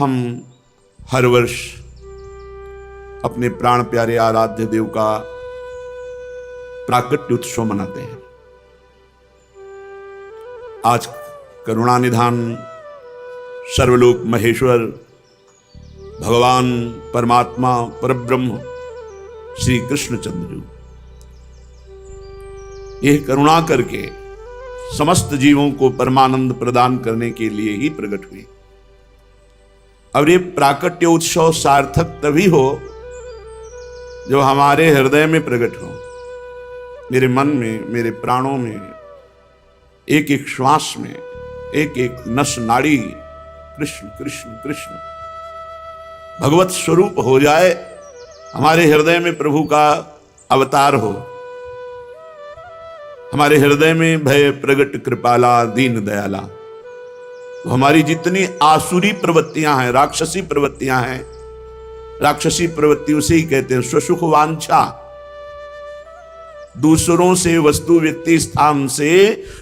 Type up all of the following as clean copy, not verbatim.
हम हर वर्ष अपने प्राण प्यारे आराध्य देव का प्राकट्य उत्सव मनाते हैं। आज करुणानिधान सर्वलोक महेश्वर भगवान परमात्मा परब्रह्म श्री कृष्णचंद्र जी यह करुणा करके समस्त जीवों को परमानंद प्रदान करने के लिए ही प्रकट हुए। और ये प्राकट्य उत्सव सार्थक तभी हो जो हमारे हृदय में प्रकट हो, मेरे मन में, मेरे प्राणों में, एक एक श्वास में, एक एक नस नाड़ी कृष्ण कृष्ण कृष्ण भगवत स्वरूप हो जाए, हमारे हृदय में प्रभु का अवतार हो, हमारे हृदय में भय प्रगट कृपाला दीन दयाला। तो हमारी जितनी आसुरी प्रवृत्तियां हैं, राक्षसी प्रवृत्तियां हैं, राक्षसी प्रवृत्ति उसे ही कहते हैं स्वसुख वांछा, दूसरों से वस्तु व्यक्ति स्थान से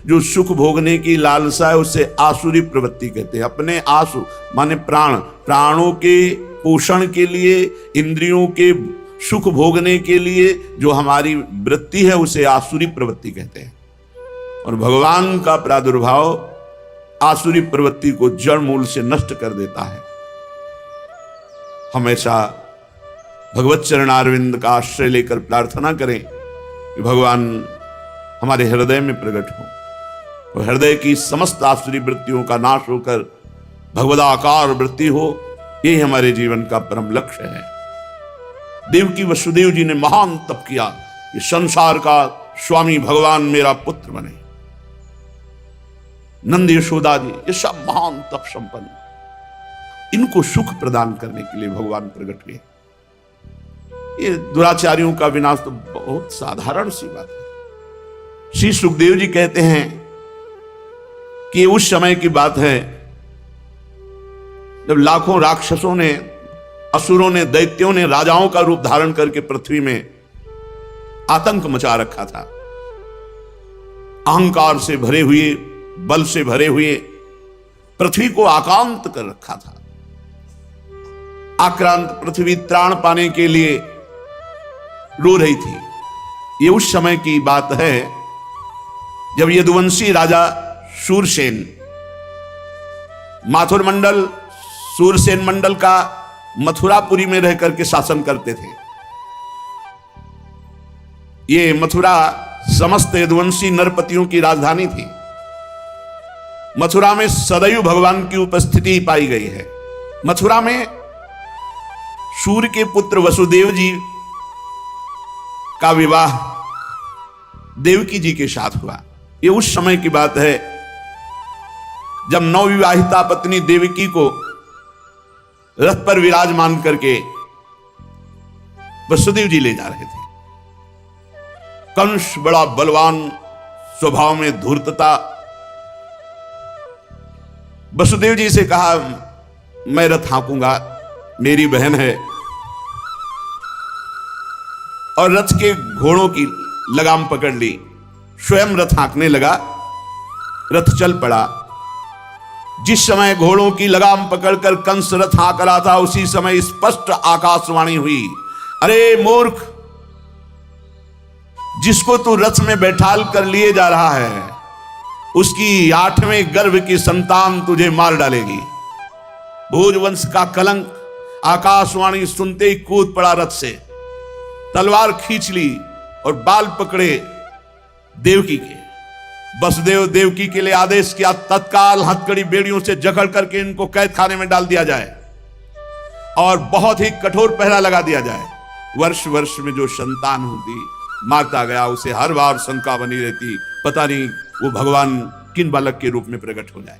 जो सुख भोगने की लालसा है उसे आसुरी प्रवृत्ति कहते हैं। अपने आसु माने प्राण, प्राणों के पोषण के लिए, इंद्रियों के सुख भोगने के लिए जो हमारी वृत्ति है उसे आसुरी प्रवृत्ति कहते हैं। और भगवान का प्रादुर्भाव आसुरी प्रवृत्ति को जड़ मूल से नष्ट कर देता है। हमेशा भगवत चरणारविंद का आश्रय लेकर प्रार्थना करें कि भगवान हमारे हृदय में प्रकट हो और हृदय की समस्त आसुरी वृत्तियों का नाश होकर भगवदाकार वृत्ति हो। यही हमारे जीवन का परम लक्ष्य है। देवकी वसुदेव जी ने महान तप किया कि संसार का स्वामी भगवान मेरा पुत्र बने। नंद यशोदा जी ये सब महान तप संपन्न, इनको सुख प्रदान करने के लिए भगवान प्रकट हुए। ये दुराचारियों का विनाश तो बहुत साधारण सी बात है। श्री सुखदेव जी कहते हैं कि उस समय की बात है जब लाखों राक्षसों ने, असुरों ने, दैत्यों ने राजाओं का रूप धारण करके पृथ्वी में आतंक मचा रखा था। अहंकार से भरे हुए, बल से भरे हुए पृथ्वी को आक्रांत कर रखा था। आक्रांत पृथ्वी त्राण पाने के लिए रो रही थी। ये उस समय की बात है जब यदुवंशी राजा शूरसेन, माथुर मंडल शूरसेन मंडल का मथुरापुरी में रह करके शासन करते थे। ये मथुरा समस्त यदुवंशी नरपतियों की राजधानी थी। मथुरा में सदैव भगवान की उपस्थिति पाई गई है। मथुरा में सूर्य के पुत्र वसुदेव जी का विवाह देवकी जी के साथ हुआ। ये उस समय की बात है जब नवविवाहिता पत्नी देवकी को रथ पर विराजमान करके वसुदेव जी ले जा रहे थे। कंस बड़ा बलवान, स्वभाव में धूर्तता, वसुदेव जी से कहा मैं रथ हाँकूंगा, मेरी बहन है, और रथ के घोड़ों की लगाम पकड़ ली, स्वयं रथ हाँकने लगा। रथ चल पड़ा। जिस समय घोड़ों की लगाम पकड़कर कंस रथ हाँक रहा था उसी समय स्पष्ट आकाशवाणी हुई, अरे मूर्ख, जिसको तू रथ में बैठाल कर लिए जा रहा है उसकी 8वें गर्भ की संतान तुझे मार डालेगी। भोजवंश का कलंक। आकाशवाणी सुनते ही कूद पड़ा रथ से, तलवार खींच ली और बाल पकड़े देवकी के। वसुदेव देवकी के लिए आदेश किया तत्काल हथकड़ी बेड़ियों से जकड़ करके इनको कैद खाने में डाल दिया जाए और बहुत ही कठोर पहरा लगा दिया जाए। वर्ष वर्ष में जो संतान होती मारता गया, उसे हर बार शंका बनी रहती, पता नहीं वो भगवान किन बालक के रूप में प्रकट हो जाए।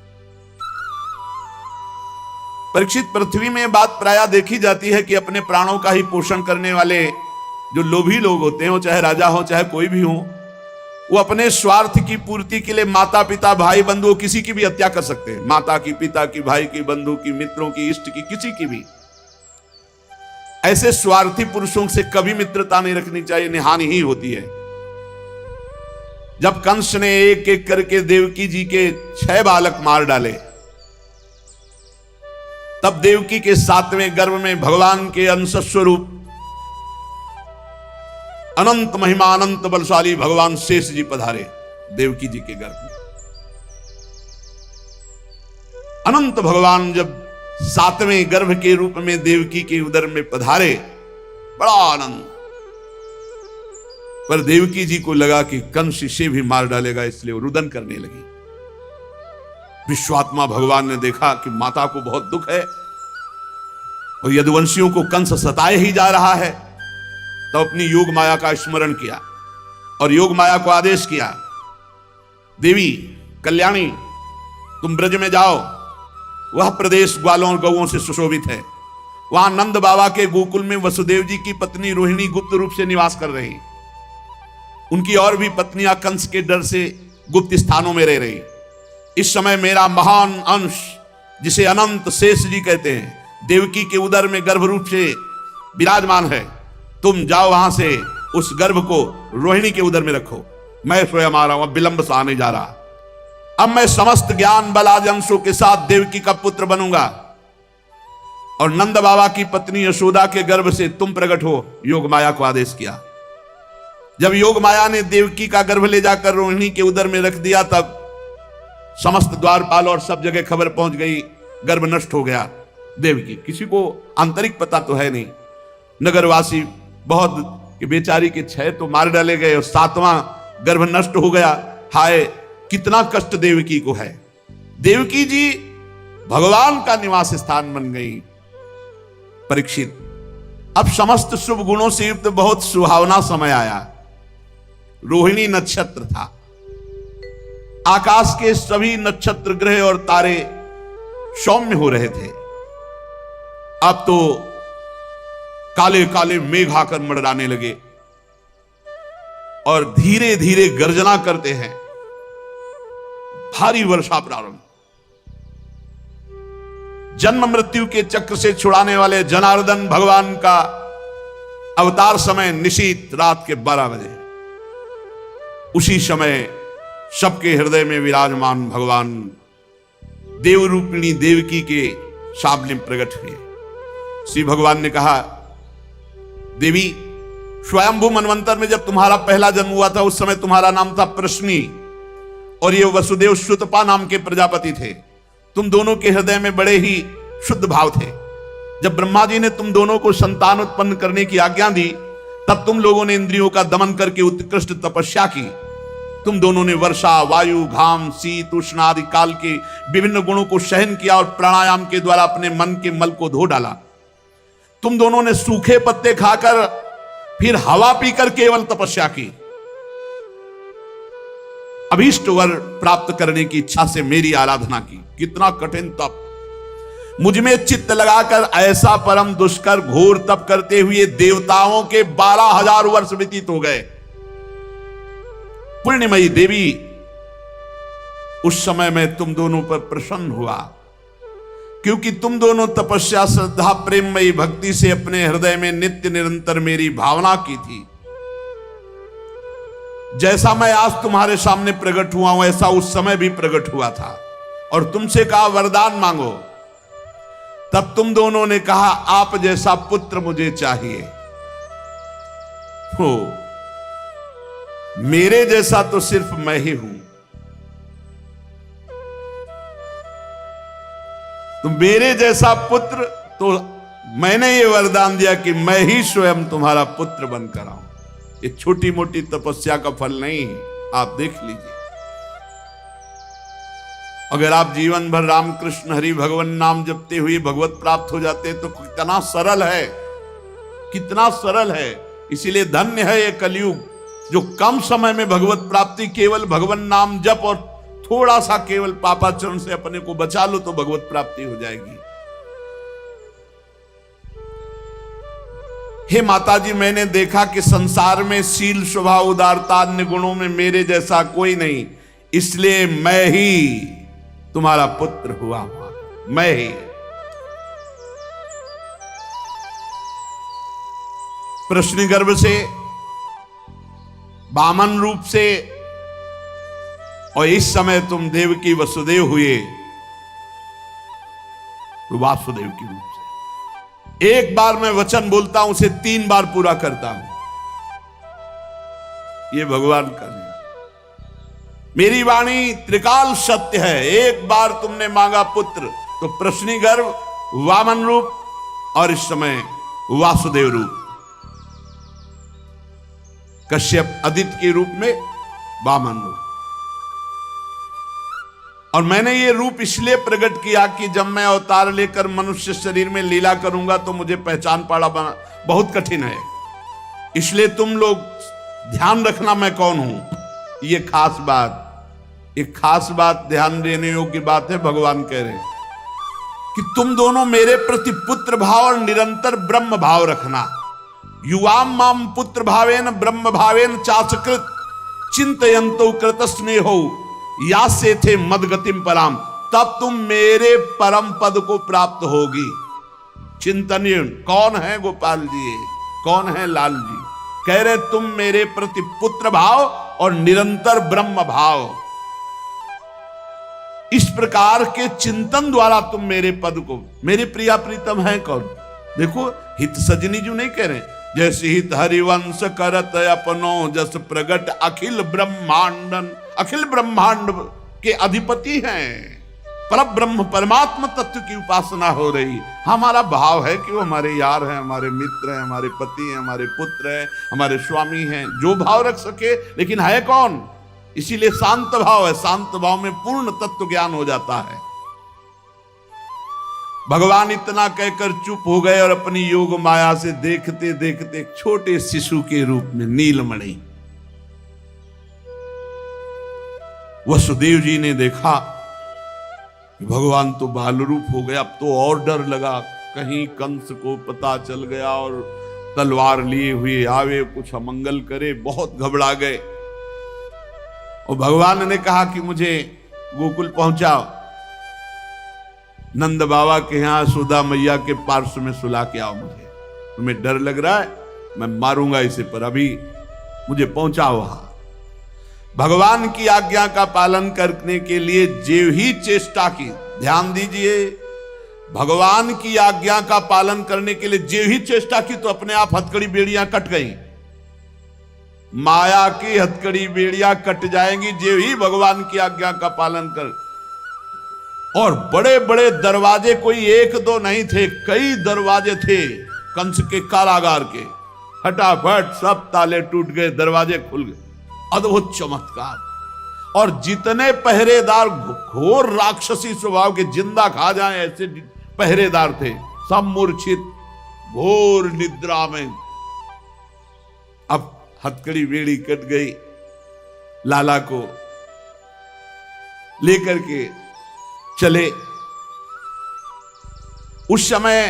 परीक्षित, पृथ्वी में बात प्रायः देखी जाती है कि अपने प्राणों का ही पोषण करने वाले जो लोभी लोग होते हैं, वो चाहे राजा हो चाहे कोई भी हो, वो अपने स्वार्थ की पूर्ति के लिए माता पिता भाई बंधु किसी की भी हत्या कर सकते हैं। माता की, पिता की, भाई की, बंधु की, मित्रों की, इष्ट की, किसी की भी। ऐसे स्वार्थी पुरुषों से कभी मित्रता नहीं रखनी चाहिए, हानि ही होती है। जब कंस ने एक एक करके देवकी जी के 6 बालक मार डाले तब देवकी के 7वें गर्भ में भगवान के अंश स्वरूप अनंत महिमा अनंत बलशाली भगवान शेष जी पधारे देवकी जी के गर्भ में। अनंत भगवान जब 7वें गर्भ के रूप में देवकी के उदर में पधारे, बड़ा आनंद। पर देवकी जी को लगा कि कंस इसे भी मार डालेगा, इसलिए वो रुदन करने लगी। विश्वात्मा भगवान ने देखा कि माता को बहुत दुख है और यदुवंशियों को कंस सताए ही जा रहा है, तो अपनी योग माया का स्मरण किया और योग माया को आदेश किया, देवी कल्याणी तुम ब्रज में जाओ, वह प्रदेश ग्वालों और गौओं से सुशोभित है। वहां नंद बाबा के गोकुल में वसुदेव जी की पत्नी रोहिणी गुप्त रूप से निवास कर रही। उनकी और भी पत्नियां कंस के डर से गुप्त स्थानों में रह रही। इस समय मेरा महान अंश, जिसे अनंत शेष जी कहते हैं, देवकी के उदर में गर्भ रूप से विराजमान है। तुम जाओ वहां से उस गर्भ को रोहिणी के उदर में रखो। मैं स्वयं आ रहा हूं, अब विलंब से आने जा रहा। अब मैं समस्त ज्ञान बल आदि अंशों के साथ देवकी का पुत्र बनूंगा और नंद बाबा की पत्नी यशोदा के गर्भ से तुम प्रकट हो। योग माया को आदेश किया। जब योग माया ने देवकी का गर्भ ले जाकर रोहिणी के उदर में रख दिया, तब समस्त द्वारपाल और सब जगह खबर पहुंच गई, गर्भ नष्ट हो गया देवकी। किसी को आंतरिक पता तो है नहीं। नगरवासी बहुत कि बेचारी के 6 तो मार डाले गए और 7वां गर्भ नष्ट हो गया। हाय कितना कष्ट देवकी को है। देवकी जी भगवान का निवास स्थान बन गई। परीक्षित, अब समस्त शुभ गुणों से युक्त बहुत सुहावना समय आया। रोहिणी नक्षत्र था। आकाश के सभी नक्षत्र ग्रह और तारे सौम्य हो रहे थे। अब तो काले काले मेघ आकर मंडराने लगे और धीरे धीरे गर्जना करते हैं। भारी वर्षा प्रारंभ। जन्म मृत्यु के चक्र से छुड़ाने वाले जनार्दन भगवान का अवतार समय निशीत रात के 12 बजे। उसी समय सबके हृदय में विराजमान भगवान देवरूपिणी देवकी के सामने प्रकट हुए। श्री भगवान ने कहा, देवी स्वयंभू मनवंतर में जब तुम्हारा पहला जन्म हुआ था, उस समय तुम्हारा नाम था प्रश्नी और ये वसुदेव श्रुतपा नाम के प्रजापति थे। तुम दोनों के हृदय में बड़े ही शुद्ध भाव थे। जब ब्रह्मा जी ने तुम दोनों को संतान उत्पन्न करने की आज्ञा दी, तब तुम लोगों ने इंद्रियों का दमन करके उत्कृष्ट तपस्या की। तुम दोनों ने वर्षा, वायु, घाम, शीत, उष्ण आदि काल के विभिन्न गुणों को सहन किया और प्राणायाम के द्वारा अपने मन के मल को धो डाला। तुम दोनों ने सूखे पत्ते खाकर फिर हवा पीकर केवल तपस्या की। अभीष्ट वर प्राप्त करने की इच्छा से मेरी आराधना की। कितना कठिन तप। मुझ में चित्त लगाकर ऐसा परम दुष्कर घोर तप करते हुए देवताओं के 12,000 वर्ष व्यतीत हो गए। पुण्यमयी देवी, उस समय मैं तुम दोनों पर प्रसन्न हुआ, क्योंकि तुम दोनों तपस्या, श्रद्धा, प्रेममयी भक्ति से अपने हृदय में नित्य निरंतर मेरी भावना की थी। जैसा मैं आज तुम्हारे सामने प्रकट हुआ हूं, ऐसा उस समय भी प्रकट हुआ था और तुमसे कहा वरदान मांगो। तब तुम दोनों ने कहा, आप जैसा पुत्र मुझे चाहिए। हो, मेरे जैसा तो सिर्फ मैं ही हूं। तो मेरे जैसा पुत्र, तो मैंने ये वरदान दिया कि मैं ही स्वयं तुम्हारा पुत्र बनकर आऊं। ये छोटी मोटी तपस्या का फल नहीं है, आप देख लीजिए। अगर आप जीवन भर रामकृष्ण हरि भगवान नाम जपते हुए भगवत प्राप्त हो जाते तो कितना सरल है, कितना सरल है। इसीलिए धन्य है ये कलयुग, जो कम समय में भगवत प्राप्ति, केवल भगवान नाम जप और थोड़ा सा केवल पापाचरण से अपने को बचा लो तो भगवत प्राप्ति हो जाएगी। हे माता जी, मैंने देखा कि संसार में शील, स्वभाव, उदारता, अन्य गुणों में मेरे जैसा कोई नहीं, इसलिए मैं ही तुम्हारा पुत्र हुआ। मैं ही प्रश्न गर्भ से, वामन रूप से, और इस समय तुम देवकी वसुदेव हुए। वासुदेव के रूप से। एक बार मैं वचन बोलता हूं, उसे 3 बार पूरा करता हूं। ये भगवान का नियम। मेरी वाणी त्रिकाल सत्य है। एक बार तुमने मांगा पुत्र तो प्रश्नी गर्भ, वामन रूप और इस समय वासुदेव रूप, कश्यप आदित्य के रूप में वामन रूप। और मैंने ये रूप इसलिए प्रकट किया कि जब मैं अवतार लेकर मनुष्य शरीर में लीला करूंगा तो मुझे पहचान पाना बहुत कठिन है। इसलिए तुम लोग ध्यान रखना मैं कौन हूं। ये खास बात ध्यान देने योग्य बात है। भगवान कह रहे हैं कि तुम दोनों मेरे प्रति पुत्र भाव और निरंतर ब्रह्म भाव रखना। युवाम माम पुत्र भावेन ब्रह्म भावेन चाचकृत चिंतयंतो कृत स्नेहो या से थे मदगतिम पराम, तब तुम मेरे परम पद को प्राप्त होगी। चिंतनीय कौन है गोपाल जी, कौन है लाल जी? कह रहे तुम मेरे प्रति पुत्र भाव और निरंतर ब्रह्म भाव, इस प्रकार के चिंतन द्वारा तुम मेरे पद को, मेरे प्रिया प्रीतम है कौन? देखो हित सजनी जो नहीं कह रहे, जैसे हित हरिवंश करत अपनो जस प्रगट अखिल ब्रह्मांडन, अखिल ब्रह्मांड के अधिपति हैं। पर ब्रह्म परमात्मा तत्व की उपासना हो रही। हमारा भाव है कि वो हमारे यार हैं, हमारे मित्र हैं, हमारे पति हैं, हमारे पुत्र हैं, हमारे स्वामी हैं, जो भाव रख सके, लेकिन है कौन? इसीलिए शांत भाव है। शांत भाव में पूर्ण तत्व ज्ञान हो जाता है। भगवान इतना कहकर चुप हो गए और अपनी योग माया से देखते देखते छोटे शिशु के रूप में नीलमणि वसुदेव जी ने देखा कि भगवान तो बाल रूप हो गया। अब तो और डर लगा, कहीं कंस को पता चल गया और तलवार लिए हुए आवे, कुछ अमंगल करे। बहुत घबरा गए और भगवान ने कहा कि मुझे गोकुल पहुंचाओ, नंद बाबा के यहां सुधा मैया के पार्श्व में सुला के आओ। मुझे तुम्हें डर लग रहा है, मैं मारूंगा इसे, पर अभी मुझे पहुंचाओ वहां। भगवान की आज्ञा का पालन करने के लिए जो ही चेष्टा की, ध्यान दीजिए, भगवान की आज्ञा का पालन करने के लिए जो ही चेष्टा की तो अपने आप हथकड़ी बेड़ियां कट गई। माया की हथकड़ी बेड़ियां कट जाएंगी जो ही भगवान की आज्ञा का पालन कर। और बड़े बड़े दरवाजे कोई एक दो नहीं थे, कई दरवाजे थे कंस के कारागार के। फटाफट सब ताले टूट गए, दरवाजे खुल गए। अद्भुत चमत्कार। और जितने पहरेदार घोर राक्षसी स्वभाव के, जिंदा खा जाए ऐसे पहरेदार थे, सब मूर्छित घोर निद्रा में। अब हथकड़ी बेड़ी कट गई। लाला को लेकर के चले। उस समय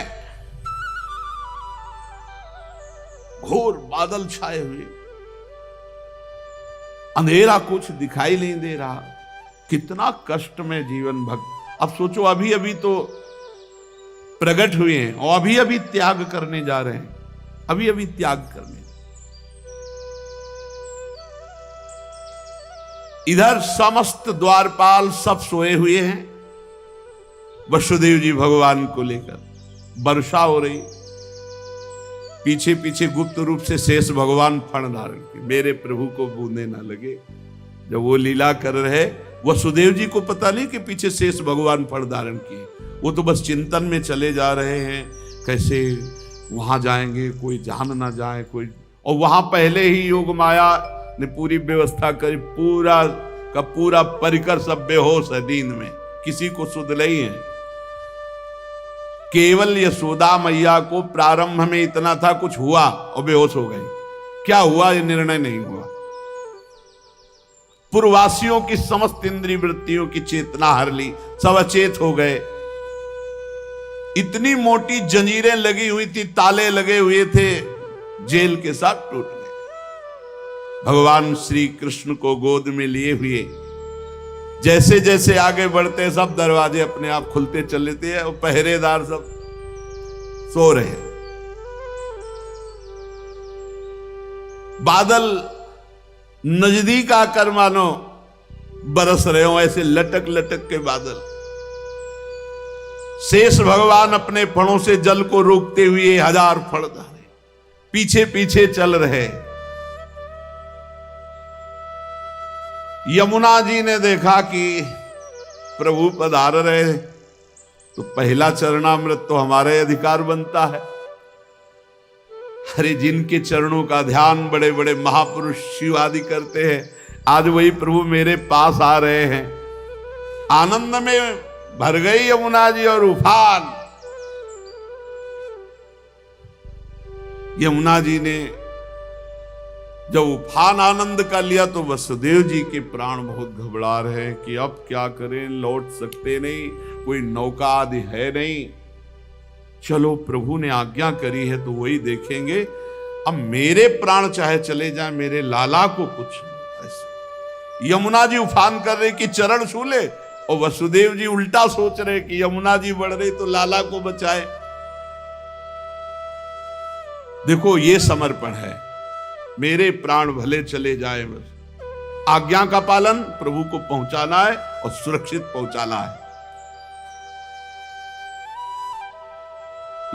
घोर बादल छाए हुए, अंधेरा, कुछ दिखाई नहीं दे रहा। कितना कष्ट में जीवन भक्त। अब सोचो, अभी अभी तो प्रकट हुए हैं और अभी अभी त्याग करने जा रहे हैं, अभी अभी त्याग करने। इधर समस्त द्वारपाल सब सोए हुए हैं। वसुदेव जी भगवान को लेकर, वर्षा हो रही, पीछे पीछे गुप्त रूप से शेष भगवान फण धारण के, मेरे प्रभु को बूंदे ना लगे। जब वो लीला कर रहे, वसुदेव जी को पता नहीं कि पीछे शेष भगवान फण धारण किए। वो तो बस चिंतन में चले जा रहे हैं, कैसे वहां जाएंगे, कोई जान ना जाए कोई। और वहां पहले ही योग माया ने पूरी व्यवस्था करी, पूरा का पूरा परिकर सब बेहोश है नींद में, किसी को सुध नहीं है। केवल यशोदा मैया को प्रारंभ में इतना था, कुछ हुआ और बेहोश हो गए। क्या हुआ ये निर्णय नहीं हुआ। पूर्ववासियों की समस्त इंद्रिय वृत्तियों की चेतना हर ली, सब अचेत हो गए। इतनी मोटी जंजीरें लगी हुई थी, ताले लगे हुए थे, जेल के साथ टूट गए। भगवान श्री कृष्ण को गोद में लिए हुए जैसे जैसे आगे बढ़ते, सब दरवाजे अपने आप खुलते चले थे और पहरेदार सब सो रहे। बादल नजदीक आकर मानो बरस रहे हो, ऐसे लटक लटक के बादल। शेष भगवान अपने फणों से जल को रोकते हुए 1000 फण धारे पीछे पीछे चल रहे। यमुना जी ने देखा कि प्रभु पधार रहे, तो पहला चरणामृत तो हमारे अधिकार बनता है। अरे जिनके चरणों का ध्यान बड़े बड़े महापुरुष शिव आदि करते हैं, आज वही प्रभु मेरे पास आ रहे हैं। आनंद में भर गई यमुना जी और उफान। यमुना जी ने जब उफान आनंद का लिया तो वसुदेव जी के प्राण बहुत घबरा रहे हैं कि अब क्या करें, लौट सकते नहीं, कोई नौका आदि है नहीं। चलो प्रभु ने आज्ञा करी है तो वही देखेंगे। अब मेरे प्राण चाहे चले जाएं, मेरे लाला को कुछ ऐसे। यमुना जी उफान कर रहे कि चरण छू ले, और वसुदेव जी उल्टा सोच रहे कि यमुना जी बढ़ रही तो लाला को बचाए। देखो ये समर्पण है, मेरे प्राण भले चले जाए, बस आज्ञा का पालन प्रभु को पहुंचाना है और सुरक्षित पहुंचाना है।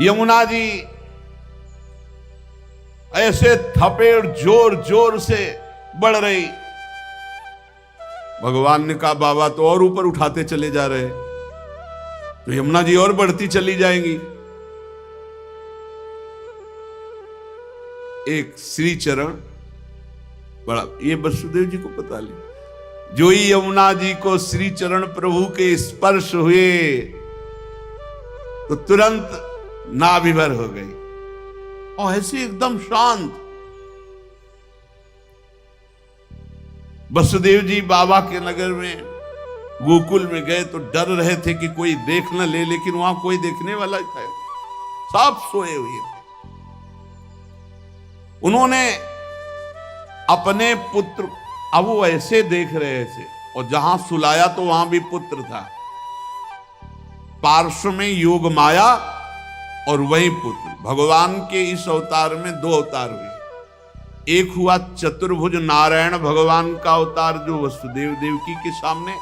यमुना जी ऐसे थपेड़ जोर जोर से बढ़ रही। भगवान ने कहा बाबा तो और ऊपर उठाते चले जा रहे, तो यमुना जी और बढ़ती चली जाएंगी। एक श्री चरण बड़ा, ये वसुदेव जी को पता नहीं, जो ही यमुना जी को श्री चरण प्रभु के स्पर्श हुए तो तुरंत नाभिभर हो गई और ऐसे एकदम शांत। वसुदेव जी बाबा के नगर में गोकुल में गए तो डर रहे थे कि कोई देख न ले, लेकिन वहां कोई देखने वाला था, सब सोए हुए थे। उन्होंने अपने पुत्र, अब वो ऐसे देख रहे थे, और जहां सुलाया तो वहां भी पुत्र था, पार्श्व में योग माया और वही पुत्र। भगवान के इस अवतार में 2 अवतार हुए, एक हुआ चतुर्भुज नारायण भगवान का अवतार जो वसुदेव देवकी के सामने,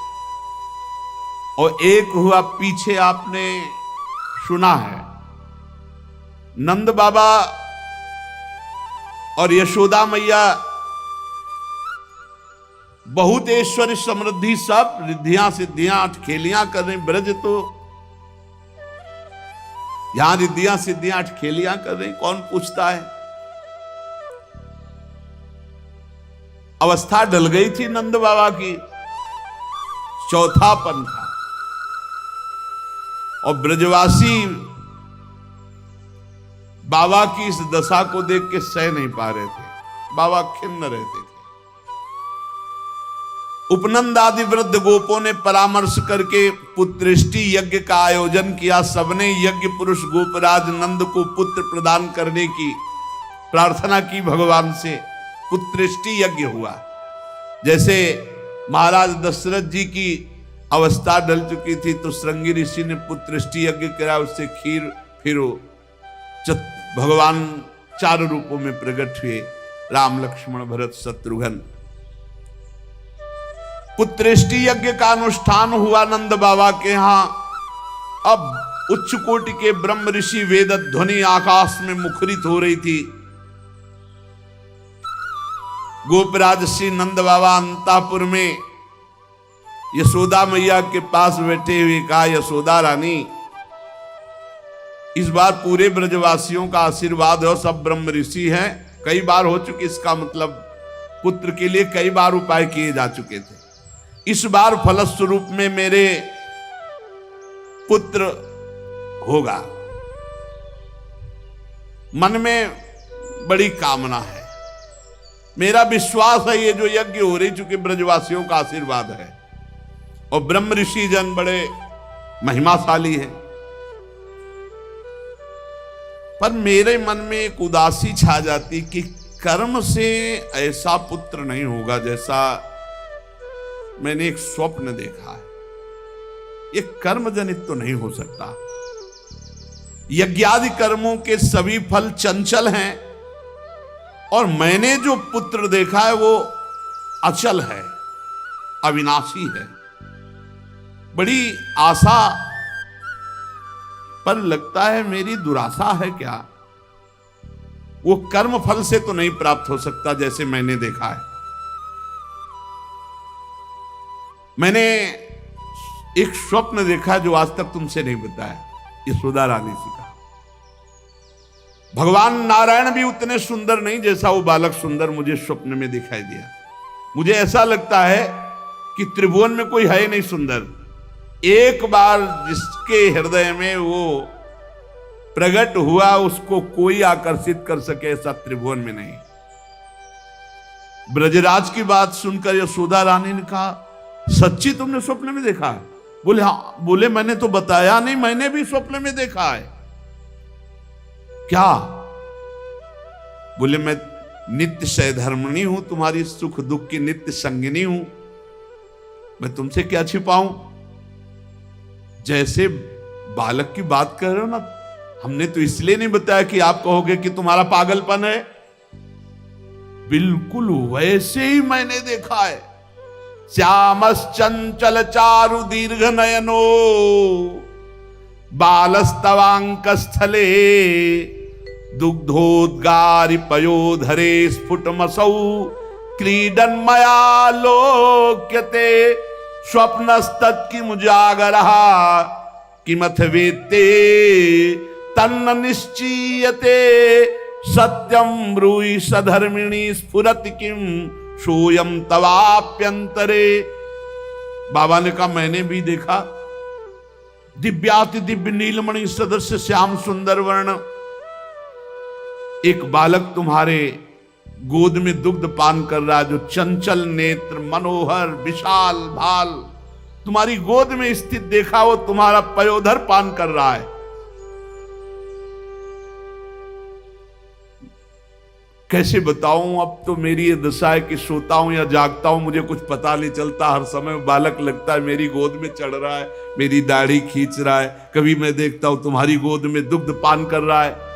और एक हुआ पीछे आपने सुना है नंद बाबा और यशोदा मैया बहुत ऐश्वर्य समृद्धि सब रिद्धियां सिद्धियां अठखेलियां कर रही। ब्रज तो यहां रिद्धियां सिद्धियां अठखेलियां कर रही, कौन पूछता है। अवस्था डल गई थी नंद बाबा की, चौथापन था, और ब्रजवासी बाबा की इस दशा को देख के सह नहीं पा रहे थे, बाबा खिन्न रहते थे। उपनंद आदि वृद्ध गोपों ने परामर्श करके पुत्रेष्टि यज्ञ का आयोजन किया। सबने यज्ञ पुरुष गोपराज नंद को पुत्र प्रदान करने की प्रार्थना की भगवान से। पुत्रेष्टि यज्ञ हुआ। जैसे महाराज दशरथ जी की अवस्था डल चुकी थी तो श्रृंगी ऋषि ने पुत्रेष्टि यज्ञ करा, उससे खीर, फिर भगवान 4 रूपों में प्रकट हुए, राम लक्ष्मण भरत शत्रुघ्न। पुत्रेष्टि यज्ञ का अनुष्ठान हुआ नंद बाबा के यहां। अब उच्च कोटि के ब्रह्म ऋषि वेद ध्वनि आकाश में मुखरित हो रही थी। गोपराज श्री नंद बाबा अंतापुर में यशोदा मैया के पास बैठे हुए कहा, यशोदा रानी इस बार पूरे ब्रजवासियों का आशीर्वाद हो, सब ब्रह्म ऋषि हैं, कई बार हो चुकी, इसका मतलब पुत्र के लिए कई बार उपाय किए जा चुके थे, इस बार फलस्वरूप में मेरे पुत्र होगा। मन में बड़ी कामना है, मेरा विश्वास है ये जो यज्ञ हो रही, चूंकि ब्रजवासियों का आशीर्वाद है और ब्रह्म ऋषि जन बड़े महिमाशाली हैं, पर मेरे मन में एक उदासी छा जाती कि कर्म से ऐसा पुत्र नहीं होगा जैसा मैंने एक स्वप्न देखा है। ये कर्म जनित तो नहीं हो सकता। यज्ञादि कर्मों के सभी फल चंचल हैं और मैंने जो पुत्र देखा है वो अचल है, अविनाशी है। बड़ी आशा पर लगता है मेरी दुराशा है क्या। वो कर्म फल से तो नहीं प्राप्त हो सकता जैसे मैंने देखा है। मैंने एक स्वप्न देखा जो आज तक तुमसे नहीं बताया, यशोदा रानी से कहा। भगवान नारायण भी उतने सुंदर नहीं जैसा वो बालक सुंदर मुझे स्वप्न में दिखाई दिया। मुझे ऐसा लगता है कि त्रिभुवन में कोई है नहीं सुंदर। एक बार जिसके हृदय में वो प्रकट हुआ उसको कोई आकर्षित कर सके ऐसा त्रिभुवन में नहीं। ब्रजराज की बात सुनकर यशोदा रानी ने कहा, सच्ची तुमने स्वप्न में देखा है? बोले हाँ। बोले मैंने तो बताया नहीं, मैंने भी स्वप्न में देखा है। क्या? बोले मैं नित्य सहधर्मिणी हूं, तुम्हारी सुख दुख की नित्य संगिनी हूं, मैं तुमसे क्या छिपाऊं। जैसे बालक की बात कर रहे हो ना, हमने तो इसलिए नहीं बताया कि आप कहोगे कि तुम्हारा पागलपन है। बिल्कुल वैसे ही मैंने देखा है। श्यामश्चंचल चारु दीर्घ नयनो बालस्तवांक स्थले दुग्धोद्गारि पयोधरे स्फुटमसौ क्रीडन मया लोक्यते स्वप्नस्तत्किमुजागरः किमथ वेत्ते तन्न निश्चीयते सत्यम ब्रूहि सधर्मिणी स्फुरति किम सोयम तवाप्यंतरे। बाबा ने कहा मैंने भी देखा। दिव्याति दिव्य नीलमणि सदस्य श्याम सुंदर वर्ण एक बालक तुम्हारे गोद में दुग्ध पान कर रहा है, जो चंचल नेत्र मनोहर विशाल भाल तुम्हारी गोद में स्थित देखा, वो तुम्हारा पयोधर पान कर रहा है। कैसे बताऊं, अब तो मेरी ये दशा है कि सोता हूं या जागता हूं मुझे कुछ पता नहीं चलता। हर समय बालक लगता है मेरी गोद में चढ़ रहा है, मेरी दाढ़ी खींच रहा है। कभी मैं देखता हूं तुम्हारी गोद में दुग्ध पान कर रहा है।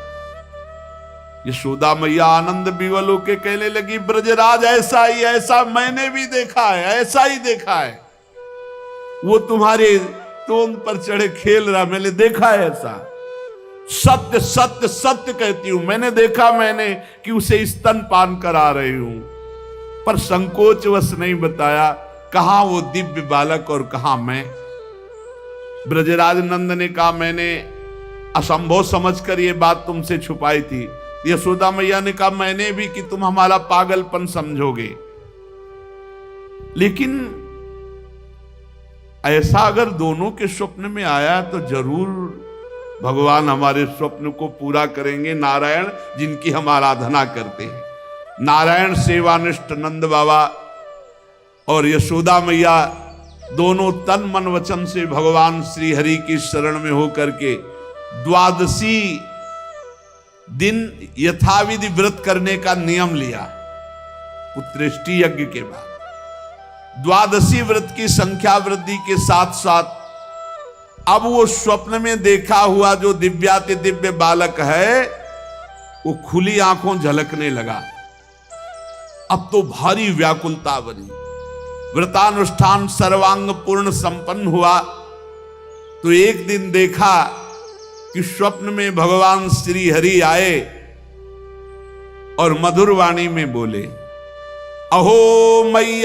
यशोदा मैया आनंद विवल होके कहने लगी, ब्रजराज ऐसा ही, ऐसा मैंने भी देखा है, ऐसा ही देखा है। वो तुम्हारे तोंद पर चढ़े खेल रहा, मैंने देखा है ऐसा। सत्य सत्य सत्य कहती हूं, मैंने देखा मैंने कि उसे स्तन पान करा रही हूं, पर संकोचवश नहीं बताया कहां वो दिव्य बालक और कहां मैं। ब्रजराज नंद ने कहा मैंने असंभव समझकर ये बात तुमसे छुपाई थी। यशोदा मैया ने कहा मैंने भी कि तुम हमारा पागलपन समझोगे, लेकिन ऐसा अगर दोनों के स्वप्न में आया तो जरूर भगवान हमारे स्वप्न को पूरा करेंगे। नारायण जिनकी हम आराधना करते हैं, नारायण सेवानिष्ठ नंद बाबा और यशोदा मैया दोनों तन मन वचन से भगवान श्री हरि की शरण में होकर के द्वादशी दिन यथाविधि व्रत करने का नियम लिया। पुत्रेष्टि यज्ञ के बाद द्वादशी व्रत की संख्या वृद्धि के साथ साथ अब वो स्वप्न में देखा हुआ जो दिव्याति दिव्य बालक है वो खुली आंखों झलकने लगा। अब तो भारी व्याकुलता बनी। व्रतानुष्ठान सर्वांग पूर्ण संपन्न हुआ तो एक दिन देखा कि स्वप्न में भगवान श्री हरि आए और मधुर वाणी में बोले, अहो मयि